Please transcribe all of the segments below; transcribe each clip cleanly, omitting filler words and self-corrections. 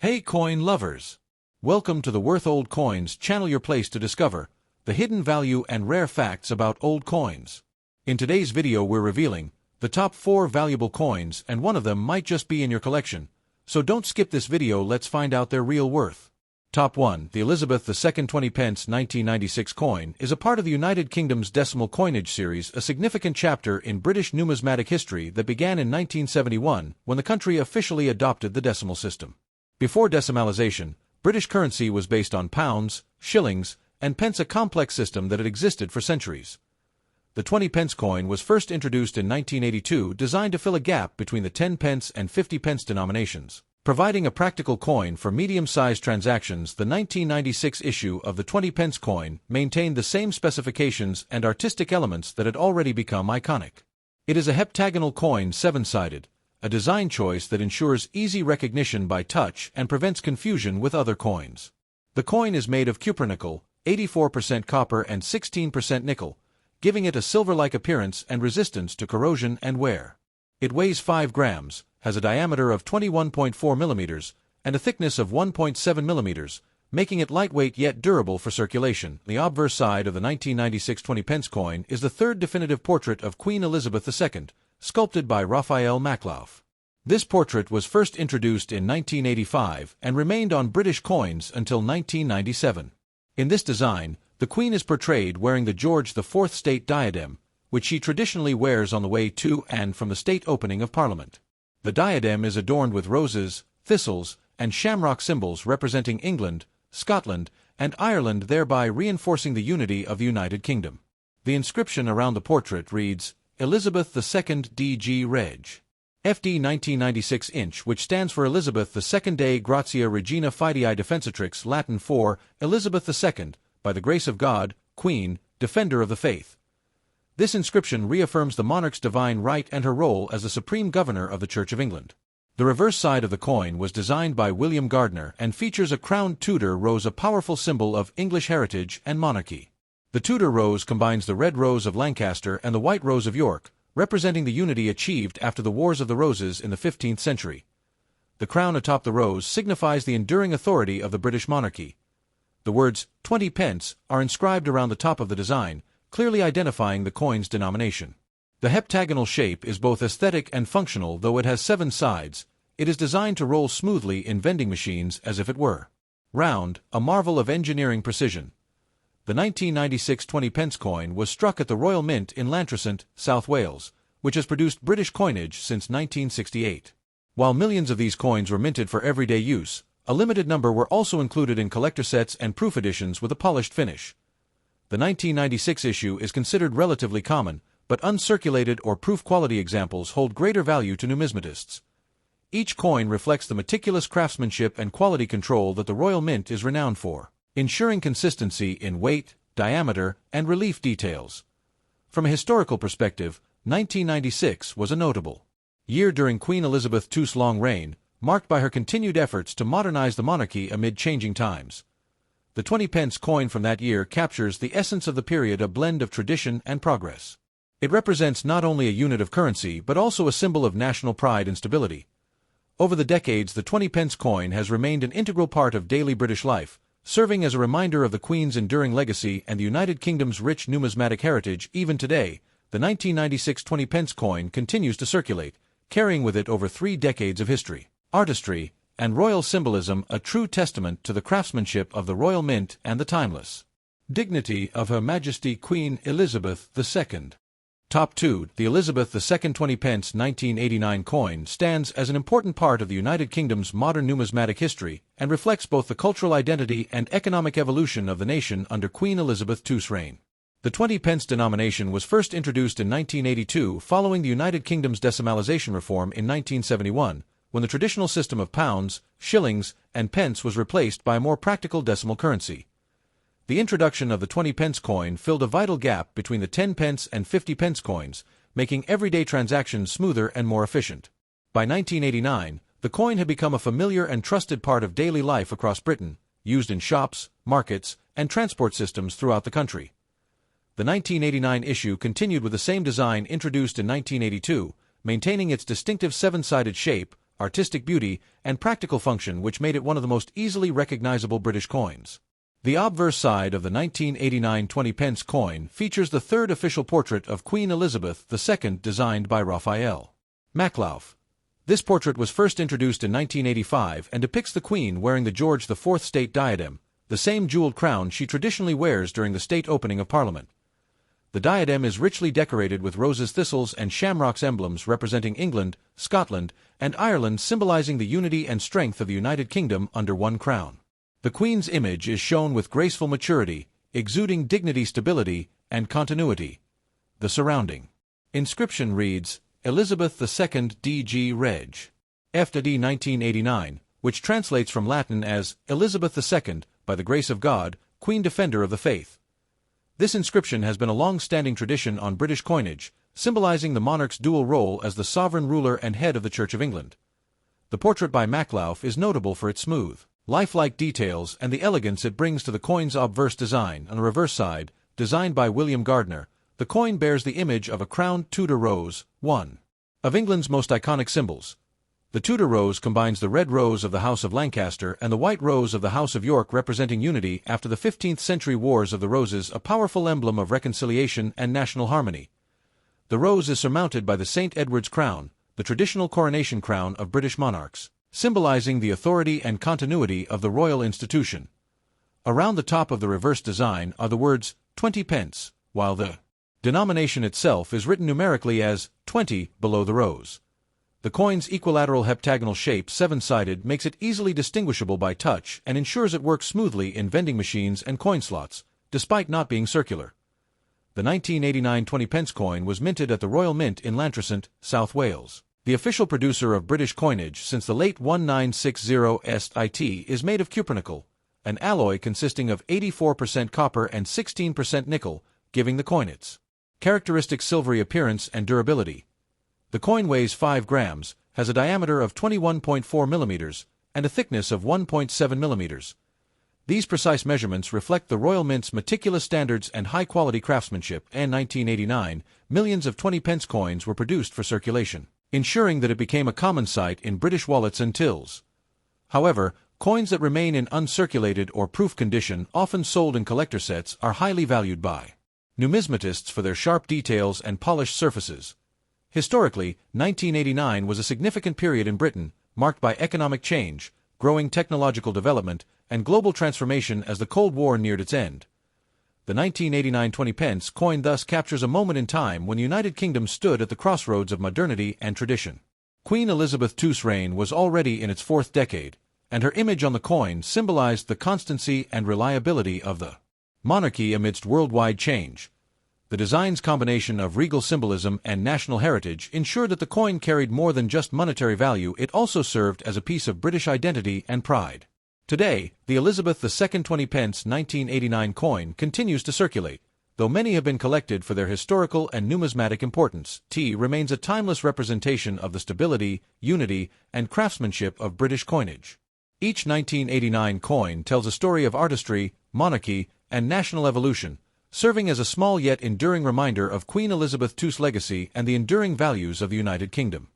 Hey coin lovers! Welcome to the Worth Old Coins channel, your place to discover the hidden value and rare facts about old coins. In today's video we're revealing the top 4 valuable coins, and one of them might just be in your collection. So don't skip this video, let's find out their real worth. Top 1. The Elizabeth II 20 pence 1996 coin is a part of the United Kingdom's decimal coinage series, a significant chapter in British numismatic history that began in 1971 when the country officially adopted the decimal system. Before decimalization, British currency was based on pounds, shillings, and pence, a complex system that had existed for centuries. The 20 pence coin was first introduced in 1982, designed to fill a gap between the 10 pence and 50 pence denominations. Providing a practical coin for medium-sized transactions, the 1996 issue of the 20 pence coin maintained the same specifications and artistic elements that had already become iconic. It is a heptagonal coin, 7-sided, a design choice that ensures easy recognition by touch and prevents confusion with other coins. The coin is made of cupronickel, 84% copper and 16% nickel, giving it a silver-like appearance and resistance to corrosion and wear. It weighs 5 grams, has a diameter of 21.4 millimeters, and a thickness of 1.7 millimeters, making it lightweight yet durable for circulation. The obverse side of the 1996 20 pence coin is the third definitive portrait of Queen Elizabeth II, sculpted by Raphael Maklauf. This portrait was first introduced in 1985 and remained on British coins until 1997. In this design, the Queen is portrayed wearing the George IV state diadem, which she traditionally wears on the way to and from the state opening of Parliament. The diadem is adorned with roses, thistles, and shamrock symbols representing England, Scotland, and Ireland, thereby reinforcing the unity of the United Kingdom. The inscription around the portrait reads, Elizabeth II D.G. Reg. FD 1996 inch, which stands for Elizabeth II Dei Gratia Regina Fidei Defensatrix, Latin for Elizabeth II, by the grace of God, Queen, Defender of the Faith. This inscription reaffirms the monarch's divine right and her role as the supreme governor of the Church of England. The reverse side of the coin was designed by William Gardner and features a crowned Tudor rose, a powerful symbol of English heritage and monarchy. The Tudor rose combines the red rose of Lancaster and the white rose of York, representing the unity achieved after the Wars of the Roses in the 15th century. The crown atop the rose signifies the enduring authority of the British monarchy. The words 20 pence are inscribed around the top of the design, clearly identifying the coin's denomination. The heptagonal shape is both aesthetic and functional. Though it has 7 sides, it is designed to roll smoothly in vending machines as if it were round, a marvel of engineering precision. The 1996 20 pence coin was struck at the Royal Mint in Llantrisant, South Wales, which has produced British coinage since 1968. While millions of these coins were minted for everyday use, a limited number were also included in collector sets and proof editions with a polished finish. The 1996 issue is considered relatively common, but uncirculated or proof quality examples hold greater value to numismatists. Each coin reflects the meticulous craftsmanship and quality control that the Royal Mint is renowned for, ensuring consistency in weight, diameter, and relief details. From a historical perspective, 1996 was a notable year during Queen Elizabeth II's long reign, marked by her continued efforts to modernize the monarchy amid changing times. The 20 pence coin from that year captures the essence of the period, a blend of tradition and progress. It represents not only a unit of currency but also a symbol of national pride and stability. Over the decades, the 20 pence coin has remained an integral part of daily British life, serving as a reminder of the Queen's enduring legacy and the United Kingdom's rich numismatic heritage. Even today, the 1996 20 pence coin continues to circulate, carrying with it over 3 decades of history, artistry, and royal symbolism, a true testament to the craftsmanship of the Royal Mint and the timeless dignity of Her Majesty Queen Elizabeth II. Top 2. The Elizabeth II 20 pence 1989 coin stands as an important part of the United Kingdom's modern numismatic history and reflects both the cultural identity and economic evolution of the nation under Queen Elizabeth II's reign. The 20 pence denomination was first introduced in 1982 following the United Kingdom's decimalization reform in 1971, when the traditional system of pounds, shillings, and pence was replaced by a more practical decimal currency. The introduction of the 20 pence coin filled a vital gap between the 10 pence and 50 pence coins, making everyday transactions smoother and more efficient. By 1989, the coin had become a familiar and trusted part of daily life across Britain, used in shops, markets, and transport systems throughout the country. The 1989 issue continued with the same design introduced in 1982, maintaining its distinctive 7-sided shape, artistic beauty, and practical function which made it one of the most easily recognizable British coins. The obverse side of the 1989 20p coin features the third official portrait of Queen Elizabeth II designed by Raphael Maklauf. This portrait was first introduced in 1985 and depicts the Queen wearing the George IV state diadem, the same jeweled crown she traditionally wears during the state opening of Parliament. The diadem is richly decorated with roses, thistles, and shamrocks emblems representing England, Scotland, and Ireland, symbolizing the unity and strength of the United Kingdom under one crown. The Queen's image is shown with graceful maturity, exuding dignity, stability, and continuity. The surrounding inscription reads, Elizabeth II D.G. Reg. F.D. 1989, which translates from Latin as Elizabeth II, by the grace of God, Queen Defender of the Faith. This inscription has been a long-standing tradition on British coinage, symbolizing the monarch's dual role as the sovereign ruler and head of the Church of England. The portrait by Maklauf is notable for its smooth, lifelike details and the elegance it brings to the coin's obverse design. On the reverse side, designed by William Gardner, the coin bears the image of a crowned Tudor rose, one of England's most iconic symbols. The Tudor rose combines the red rose of the House of Lancaster and the white rose of the House of York, representing unity after the 15th century Wars of the Roses, a powerful emblem of reconciliation and national harmony. The rose is surmounted by the St. Edward's crown, the traditional coronation crown of British monarchs, symbolizing the authority and continuity of the royal institution. Around the top of the reverse design are the words 20p, while the denomination itself is written numerically as 20 below the rose. The coin's equilateral heptagonal shape, seven-sided, makes it easily distinguishable by touch and ensures it works smoothly in vending machines and coin slots, despite not being circular. The 1989 20p coin was minted at the Royal Mint in Llantrisant, South Wales. The official producer of British coinage since the late 1960s is made of cupronickel, an alloy consisting of 84% copper and 16% nickel, giving the coin its characteristic silvery appearance and durability. The coin weighs 5 grams, has a diameter of 21.4 millimeters, and a thickness of 1.7 millimeters. These precise measurements reflect the Royal Mint's meticulous standards and high-quality craftsmanship. In 1989, millions of 20p coins were produced for circulation, ensuring that it became a common sight in British wallets and tills. However, coins that remain in uncirculated or proof condition, often sold in collector sets, are highly valued by numismatists for their sharp details and polished surfaces. Historically, 1989 was a significant period in Britain, marked by economic change, growing technological development, and global transformation as the Cold War neared its end. The 1989 20p coin thus captures a moment in time when the United Kingdom stood at the crossroads of modernity and tradition. Queen Elizabeth II's reign was already in its fourth decade, and her image on the coin symbolized the constancy and reliability of the monarchy amidst worldwide change. The design's combination of regal symbolism and national heritage ensured that the coin carried more than just monetary value. It also served as a piece of British identity and pride. Today, the Elizabeth II 20p 1989 coin continues to circulate. Though many have been collected for their historical and numismatic importance, T remains a timeless representation of the stability, unity, and craftsmanship of British coinage. Each 1989 coin tells a story of artistry, monarchy, and national evolution, serving as a small yet enduring reminder of Queen Elizabeth II's legacy and the enduring values of the United Kingdom.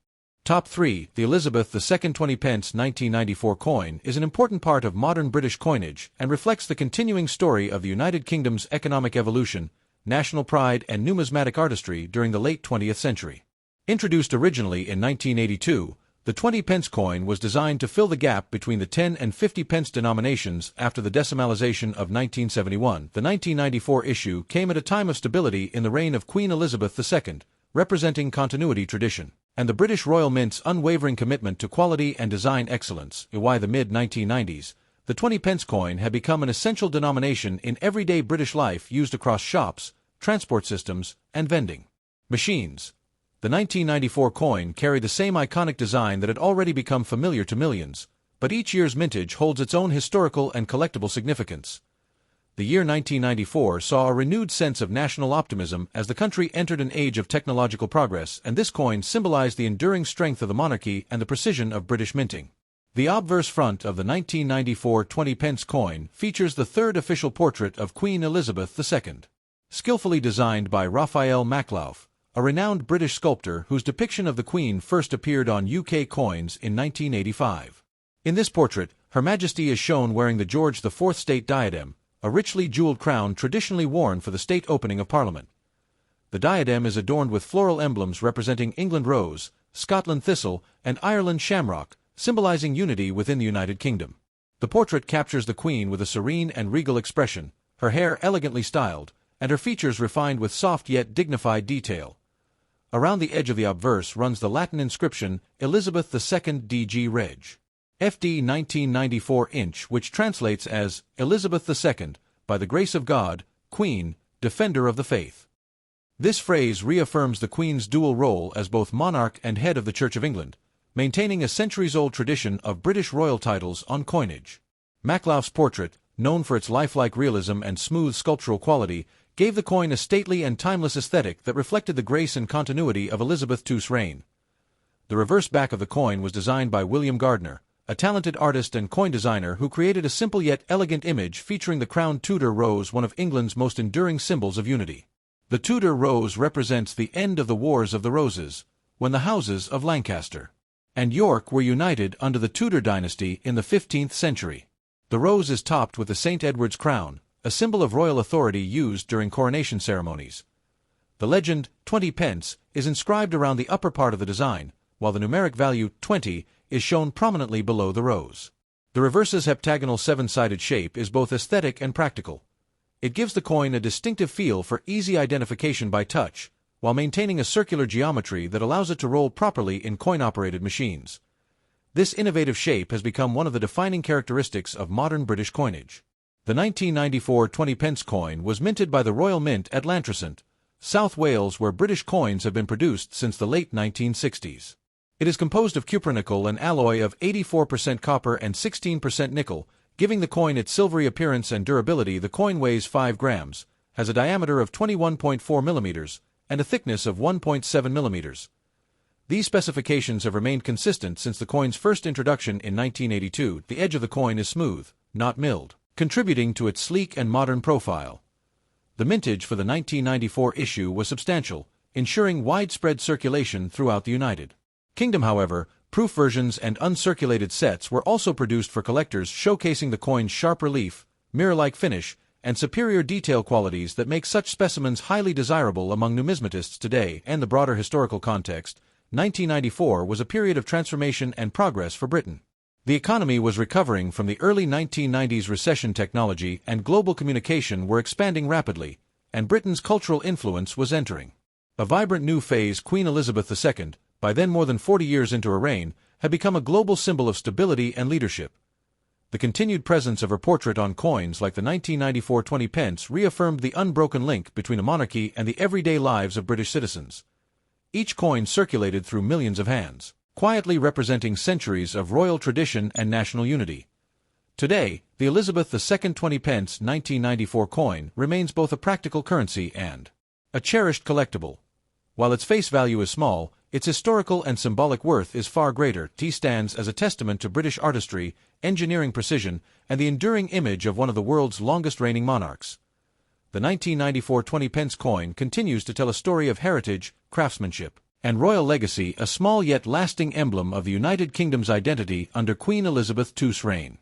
Top 3. The Elizabeth II 20p 1994 coin is an important part of modern British coinage and reflects the continuing story of the United Kingdom's economic evolution, national pride, and numismatic artistry during the late 20th century. Introduced originally in 1982, the 20p coin was designed to fill the gap between the 10 and 50p denominations after the decimalization of 1971. The 1994 issue came at a time of stability in the reign of Queen Elizabeth II, representing continuity, tradition, and the British Royal Mint's unwavering commitment to quality and design excellence. By the mid-1990s, the 20p coin had become an essential denomination in everyday British life, used across shops, transport systems, and vending machines. The 1994 coin carried the same iconic design that had already become familiar to millions, but each year's mintage holds its own historical and collectible significance. The year 1994 saw a renewed sense of national optimism as the country entered an age of technological progress, and this coin symbolized the enduring strength of the monarchy and the precision of British minting. The obverse front of the 1994 20p coin features the third official portrait of Queen Elizabeth II. Skillfully designed by Raphael Maklauf, a renowned British sculptor whose depiction of the Queen first appeared on UK coins in 1985. In this portrait, Her Majesty is shown wearing the George IV state diadem, a richly jeweled crown traditionally worn for the state opening of Parliament. The diadem is adorned with floral emblems representing England rose, Scotland thistle, and Ireland shamrock, symbolizing unity within the United Kingdom. The portrait captures the Queen with a serene and regal expression, her hair elegantly styled, and her features refined with soft yet dignified detail. Around the edge of the obverse runs the Latin inscription, Elizabeth II DG Reg. FD 1994 inch, which translates as, Elizabeth II, by the grace of God, Queen, Defender of the Faith. This phrase reaffirms the Queen's dual role as both monarch and head of the Church of England, maintaining a centuries-old tradition of British royal titles on coinage. Maklauf's portrait, known for its lifelike realism and smooth sculptural quality, gave the coin a stately and timeless aesthetic that reflected the grace and continuity of Elizabeth II's reign. The reverse back of the coin was designed by William Gardner, a talented artist and coin designer who created a simple yet elegant image featuring the crowned Tudor rose, one of England's most enduring symbols of unity. The Tudor rose represents the end of the Wars of the Roses, when the houses of Lancaster and York were united under the Tudor dynasty in the 15th century. The rose is topped with the St. Edward's crown, a symbol of royal authority used during coronation ceremonies. The legend, 20 pence, is inscribed around the upper part of the design, while the numeric value, 20, is shown prominently below the rose. The reverse's heptagonal seven-sided shape is both aesthetic and practical. It gives the coin a distinctive feel for easy identification by touch, while maintaining a circular geometry that allows it to roll properly in coin-operated machines. This innovative shape has become one of the defining characteristics of modern British coinage. The 1994 20 pence coin was minted by the Royal Mint at Llantrisant, South Wales, where British coins have been produced since the late 1960s. It is composed of cupronickel, an alloy of 84% copper and 16% nickel, giving the coin its silvery appearance and durability. The coin weighs 5 grams, has a diameter of 21.4 millimeters, and a thickness of 1.7 millimeters. These specifications have remained consistent since the coin's first introduction in 1982. The edge of the coin is smooth, not milled, contributing to its sleek and modern profile. The mintage for the 1994 issue was substantial, ensuring widespread circulation throughout the United Kingdom. However, proof versions and uncirculated sets were also produced for collectors, showcasing the coin's sharp relief, mirror-like finish, and superior detail qualities that make such specimens highly desirable among numismatists today. And the broader historical context, 1994 was a period of transformation and progress for Britain. The economy was recovering from the early 1990s recession. Technology and global communication were expanding rapidly, and Britain's cultural influence was entering a vibrant new phase. Queen Elizabeth II, by then more than 40 years into her reign, had become a global symbol of stability and leadership. The continued presence of her portrait on coins like the 1994 20 pence reaffirmed the unbroken link between a monarchy and the everyday lives of British citizens. Each coin circulated through millions of hands, quietly representing centuries of royal tradition and national unity. Today, the Elizabeth II 20 pence 1994 coin remains both a practical currency and a cherished collectible. While its face value is small, its historical and symbolic worth is far greater. It stands as a testament to British artistry, engineering precision, and the enduring image of one of the world's longest-reigning monarchs. The 1994 20 pence coin continues to tell a story of heritage, craftsmanship, and royal legacy, a small yet lasting emblem of the United Kingdom's identity under Queen Elizabeth II's reign.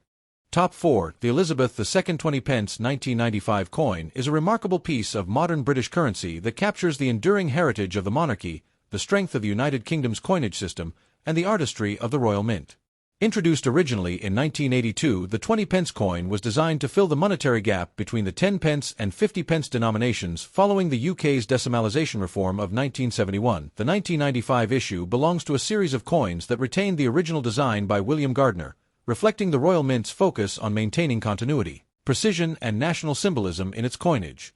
Top 4. The Elizabeth II 20 pence 1995 coin is a remarkable piece of modern British currency that captures the enduring heritage of the monarchy, the strength of the United Kingdom's coinage system, and the artistry of the Royal Mint. Introduced originally in 1982, the 20 pence coin was designed to fill the monetary gap between the 10 pence and 50 pence denominations following the UK's decimalisation reform of 1971. The 1995 issue belongs to a series of coins that retained the original design by William Gardner, reflecting the Royal Mint's focus on maintaining continuity, precision, and national symbolism in its coinage.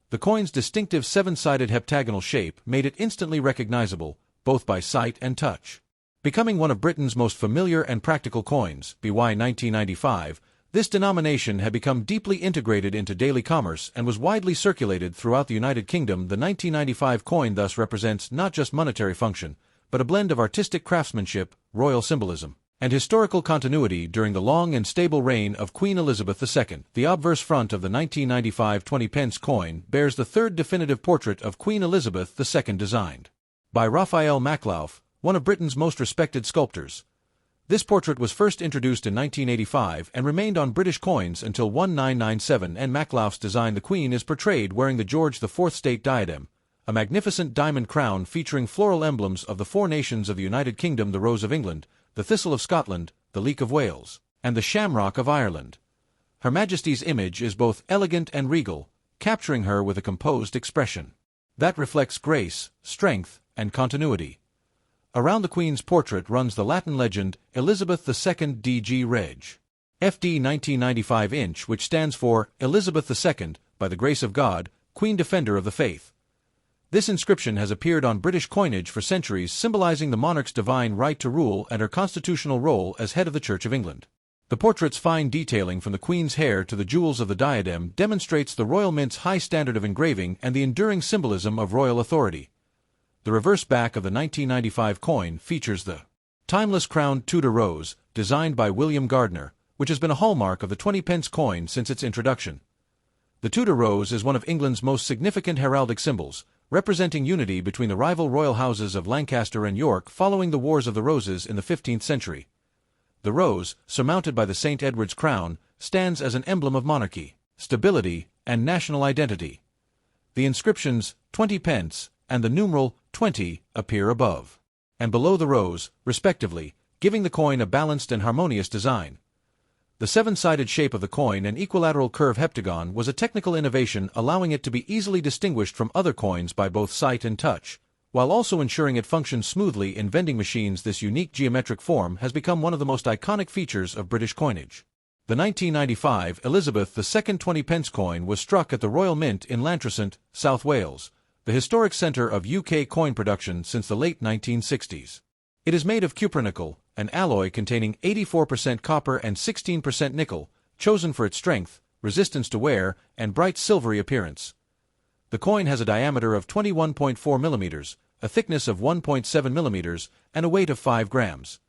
The coin's distinctive seven-sided heptagonal shape made it instantly recognizable, both by sight and touch. Becoming one of Britain's most familiar and practical coins, BY 1995, this denomination had become deeply integrated into daily commerce and was widely circulated throughout the United Kingdom. The 1995 coin thus represents not just monetary function, but a blend of artistic craftsmanship, royal symbolism, and historical continuity during the long and stable reign of Queen Elizabeth II. The obverse front of the 1995 20 pence coin bears the third definitive portrait of Queen Elizabeth II designed by Raphael Maklauf, one of Britain's most respected sculptors. This portrait was first introduced in 1985 and remained on British coins until 1997, and Maklauf's design. The Queen is portrayed wearing the George IV state diadem, a magnificent diamond crown featuring floral emblems of the four nations of the United Kingdom: the Rose of England, the Thistle of Scotland, the Leek of Wales, and the Shamrock of Ireland. Her Majesty's image is both elegant and regal, capturing her with a composed expression that reflects grace, strength, and continuity. Around the Queen's portrait runs the Latin legend Elizabeth II DG Reg. FD 1995 inch, which stands for Elizabeth II, by the grace of God, Queen Defender of the Faith. This inscription has appeared on British coinage for centuries, symbolizing the monarch's divine right to rule and her constitutional role as head of the Church of England. The portrait's fine detailing, from the Queen's hair to the jewels of the diadem, demonstrates the Royal Mint's high standard of engraving and the enduring symbolism of royal authority. The reverse back of the 1995 coin features the timeless crowned Tudor rose, designed by William Gardner, which has been a hallmark of the 20 pence coin since its introduction. The Tudor rose is one of England's most significant heraldic symbols, representing unity between the rival royal houses of Lancaster and York following the Wars of the Roses in the 15th century. The rose, surmounted by the St. Edward's crown, stands as an emblem of monarchy, stability, and national identity. The inscriptions 20 pence and the numeral 20 appear above and below the rose, respectively, giving the coin a balanced and harmonious design. The seven-sided shape of the coin and equilateral curve heptagon was a technical innovation, allowing it to be easily distinguished from other coins by both sight and touch, while also ensuring it functions smoothly in vending machines. This unique geometric form has become one of the most iconic features of British coinage. The 1995 Elizabeth II 20 pence coin was struck at the Royal Mint in Llantrisant, South Wales, the historic centre of UK coin production since the late 1960s. It is made of cupronickel, an alloy containing 84% copper and 16% nickel, chosen for its strength, resistance to wear, and bright silvery appearance. The coin has a diameter of 21.4 millimeters, a thickness of 1.7 millimeters, and a weight of 5 grams.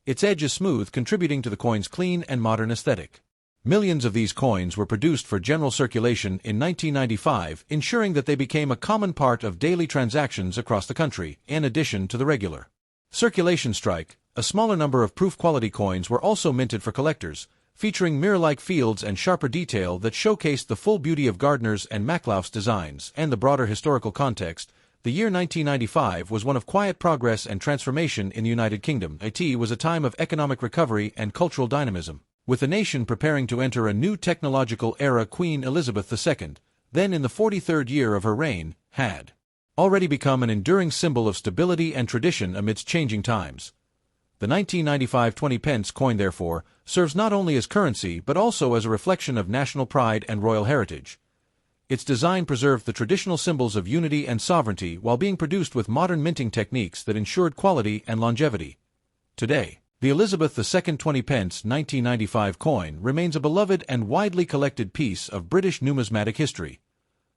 Its edge is smooth, contributing to the coin's clean and modern aesthetic. Millions of these coins were produced for general circulation in 1995, ensuring that they became a common part of daily transactions across the country, in addition to the regular circulation strike. A smaller number of proof-quality coins were also minted for collectors, featuring mirror-like fields and sharper detail that showcased the full beauty of Gardner's and Maklauf's designs. And the broader historical context, the year 1995 was one of quiet progress and transformation in the United Kingdom. It was a time of economic recovery and cultural dynamism, with the nation preparing to enter a new technological era. Queen Elizabeth II, then in the 43rd year of her reign, had already become an enduring symbol of stability and tradition amidst changing times. The 1995 20 pence coin, therefore, serves not only as currency but also as a reflection of national pride and royal heritage. Its design preserved the traditional symbols of unity and sovereignty while being produced with modern minting techniques that ensured quality and longevity. Today, the Elizabeth II 20 pence 1995 coin remains a beloved and widely collected piece of British numismatic history.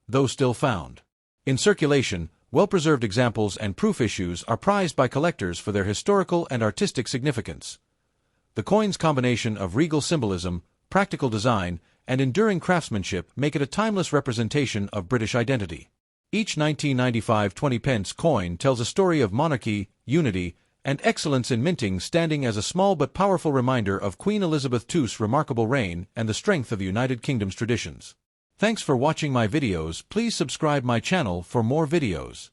Though still found in circulation, well-preserved examples and proof issues are prized by collectors for their historical and artistic significance. The coin's combination of regal symbolism, practical design, and enduring craftsmanship make it a timeless representation of British identity. Each 1995 20 pence coin tells a story of monarchy, unity, and excellence in minting, standing as a small but powerful reminder of Queen Elizabeth II's remarkable reign and the strength of the United Kingdom's traditions. Thanks for watching my videos. Please subscribe my channel for more videos.